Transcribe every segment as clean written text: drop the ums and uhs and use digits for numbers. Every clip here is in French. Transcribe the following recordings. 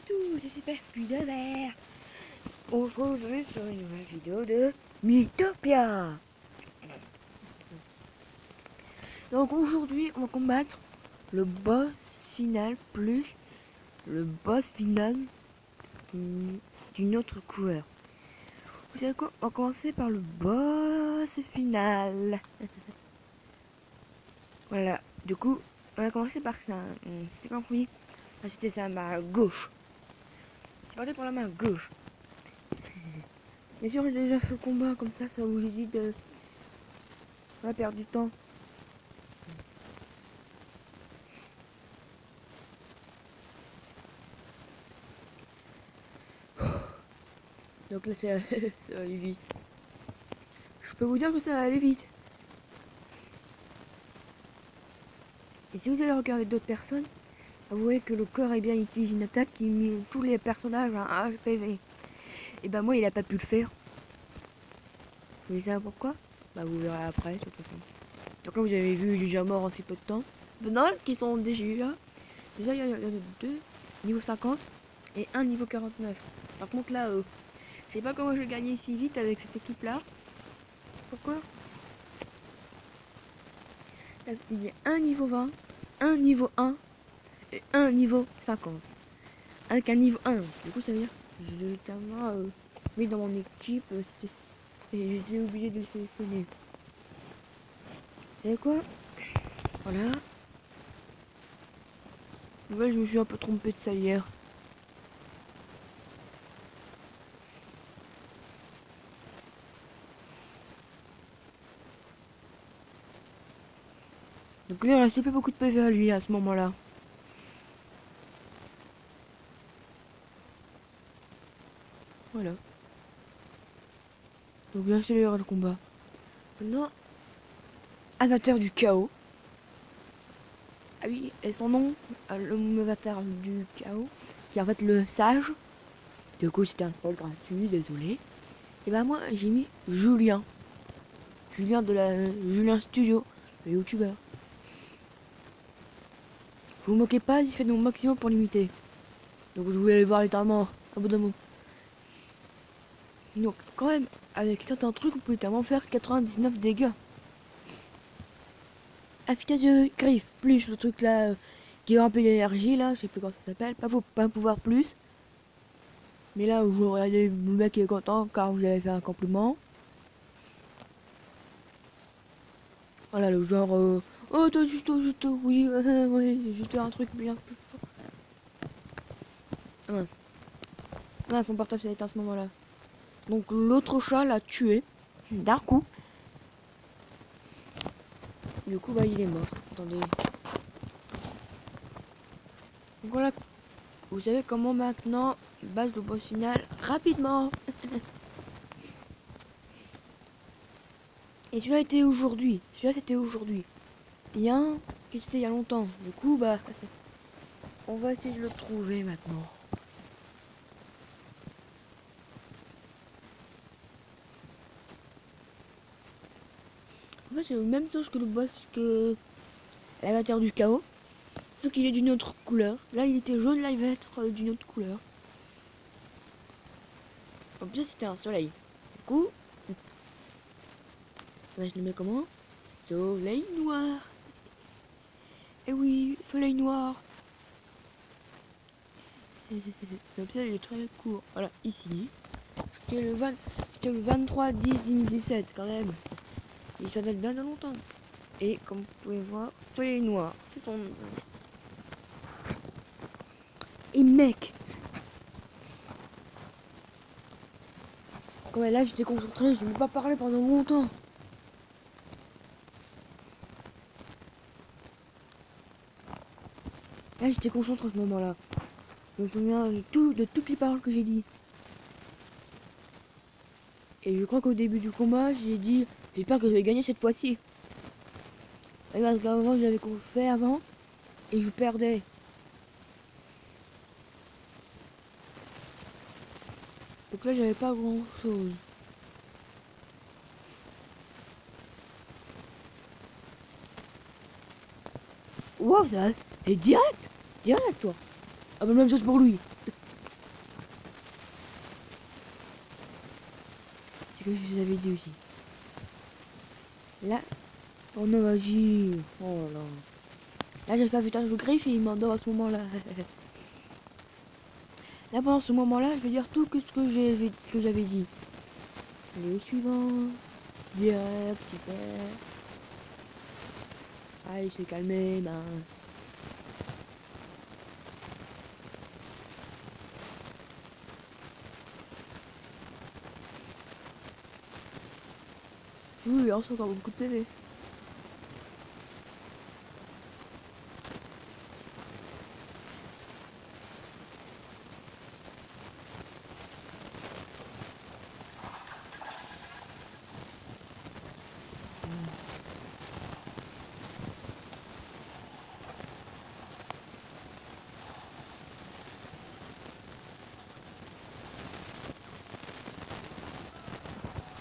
tous, c'est Super Squid vert. On se retrouve aujourd'hui sur une nouvelle vidéo de Mythopia. Donc aujourd'hui, on va combattre le boss final plus le boss final d'une autre couleur. Vous savez quoi? On va commencer par le boss final. Voilà, du coup, on va commencer par ça. C'était compris. C'était sa main gauche. C'est parti pour la main gauche. Bien sûr, j'ai déjà fait le combat, comme ça vous évite de pas perdre du temps. Donc là, ça va aller vite. Je peux vous dire que ça va aller vite. Et si vous avez regardé d'autres personnes, vous voyez que le corps est bien utilise une attaque qui met tous les personnages à HPV. Et ben moi, il a pas pu le faire. Vous voulez savoir pourquoi? Bah vous verrez après, de toute façon. Donc là, vous avez vu, il est déjà mort en si peu de temps. Maintenant, qui sont déjà là. Déjà, il y en a deux, niveau 50 et un niveau 49. Par contre, là, je sais pas comment je vais gagner si vite avec cette équipe-là. Pourquoi? Là, il y a un niveau 20, un niveau 1 et un niveau 50. Avec un niveau 1. Du coup, ça veut dire que j'ai notamment mis dans mon équipe. C'était... Et j'ai oublié de le sélectionner. Vous savez quoi? Voilà. Ouais, je me suis un peu trompé de salière. Donc là, il restait plus beaucoup de PV à lui à ce moment-là. Voilà. Donc là, c'est le combat. Maintenant, avatar du chaos. Ah oui, et son nom, l'avatar du chaos, qui est en fait le sage. Du coup, c'était un spoil gratuit, désolé. Et bah moi, j'ai mis Julien. Julien de la Julien Studio, le youtubeur. Vous vous moquez pas, il fait de mon maximum pour l'imiter. Donc vous voulez aller voir littéralement à bout d'un mot. Donc quand même, avec certains trucs, on peut littéralement faire 99 dégâts. Efficace de griffe, plus le truc là qui remplit l'énergie là, je sais plus comment ça s'appelle, pas un pouvoir plus. Mais là où vous regardez le mec qui est content car vous avez fait un compliment. Voilà le genre oh toi juste oui oui juste un truc bien plus fort. Ah, mince. Mince, mon portable s'est éteint à ce moment là. Donc l'autre chat l'a tué d'un coup. Du coup bah il est mort. Attendez. Donc voilà. Vous savez comment maintenant base le boss final rapidement. Et celui-là était aujourd'hui. Celui-là c'était aujourd'hui. Il y a un qui c'était il y a longtemps. Du coup bah on va essayer de le trouver maintenant. En fait c'est la même chose que le boss que l'avatar du chaos. Sauf qu'il est d'une autre couleur. Là il était jaune, là il va être d'une autre couleur. En plus c'était un soleil. Du coup, je le mets comment? Soleil noir. Eh oui, soleil noir. Comme ça il est très court. Voilà, ici. C'était le 23 10 2017 quand même. Et ça date bien de longtemps. Et comme vous pouvez voir, soleil noir. C'est son nom. Et mec. Comme là j'étais concentré, je ne vais pas parler pendant longtemps. Là j'étais concentré à ce moment-là. Je me souviens de toutes les paroles que j'ai dit. Et je crois qu'au début du combat, j'ai dit j'espère que je vais gagner cette fois-ci. Et parce qu'avant j'avais fait avant et je perdais. Donc là j'avais pas grand chose. Wow ça va. Et direct toi. Ah bah même chose pour lui. que je vous avais dit aussi. Là, oh non, vas-y. Oh là. Là, j'ai fait un putain de griffe et il m'endort à ce moment-là. Là, pendant ce moment-là, je vais dire tout ce que j'avais dit. Allez, au suivant. Direct, super. Ah, il s'est calmé, mince. Oui, on sent encore beaucoup de PV.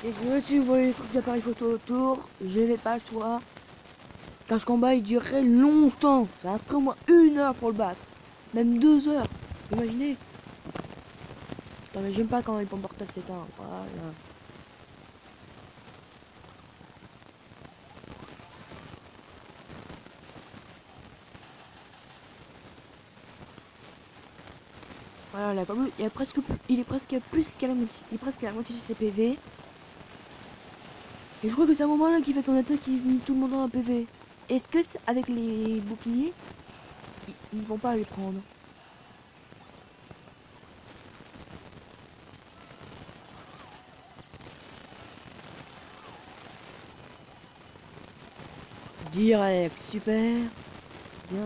Désolé si vous voyez les trucs d'appareil photo autour, je vais pas le soir. Car ce combat il durerait longtemps. Ça a pris au moins 1 heure pour le battre. Même 2 heures. Imaginez. Non mais j'aime pas quand les pompes portables s'éteint. Voilà. Voilà, là, comme il est presque plus qu'à la moitié. Il est presque à la moitié de ses PV. Et je crois que c'est à un moment là qu'il fait son attaque, il met tout le monde en PV. Est-ce que avec les boucliers, ils vont pas les prendre? Direct, super. Bien.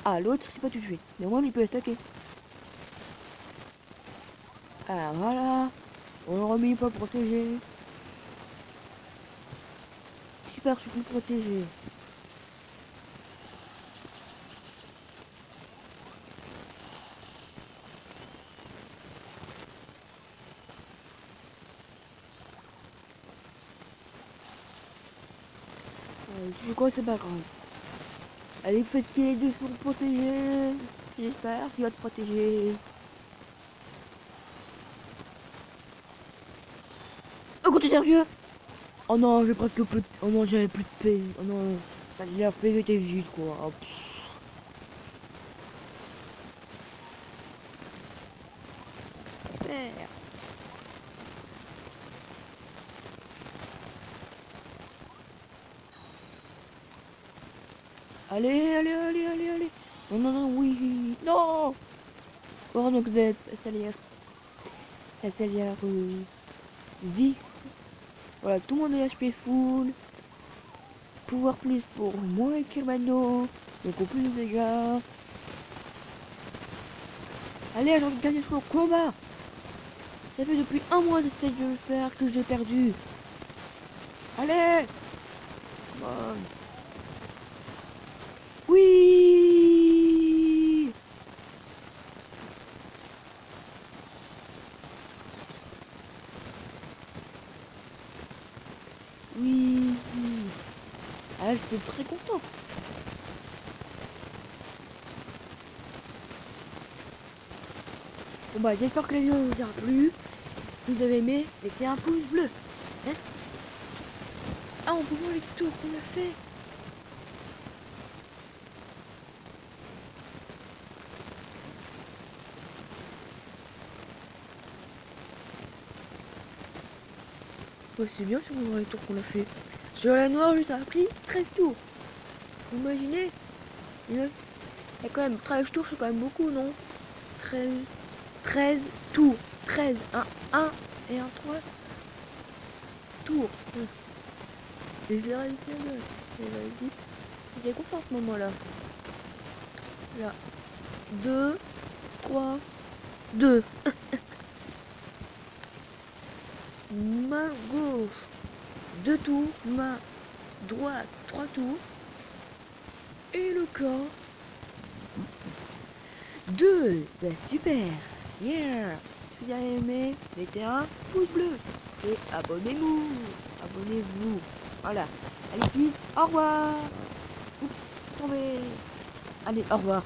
Ah, l'autre il peut pas tout tuer. Mais au moins il peut attaquer. Ah voilà. On le remis pas protégé. Super, je suis plus protégé. Je crois que c'est pas grave. Allez, fais ce qu'il est de se protéger. J'espère qu'il va te protéger. Oh, quand t'es sérieux? Oh non, j'ai presque plus de... Oh non, j'avais plus de PV. Oh non, vas-y, la PV était vide, quoi. Oh, super. Allez, allez, allez, allez, allez. Non, non, non, oui. Non. Oh, donc vous avez la salière vie. Voilà, tout le monde est HP full. Pouvoir plus pour moi et Kirmano. Donc au plus de dégâts. Allez, j'ai envie de gagner sur le combat. Ça fait depuis 1 mois que j'essaie de le faire que j'ai perdu. Allez. Come on. Oui. Oui. Ah, j'étais très content. Bon bah j'espère que la vidéo vous aura plu. Si vous avez aimé, laissez un pouce bleu. Hein, ah, on peut voir les tours qu'on a fait. Ouais, c'est bien si on peut voir les tours qu'on a fait. Sur la noire, ça a pris 13 tours. Vous imaginez? Il y a quand même 13 tours, c'est quand même beaucoup, non? 13 tours. 13, un 1 et un 3 tours. Et je l'ai réussi à le. Il est content à ce moment-là. Là. 2, 3, 2. Main gauche, 2 tours. Main droite, 3 tours. Et le corps, 2. Bah super. Yeah. Si vous avez aimé, mettez un pouce bleu. Et abonnez-vous. Abonnez-vous. Voilà. Allez, peace. Au revoir. Oups, c'est tombé. Allez, au revoir.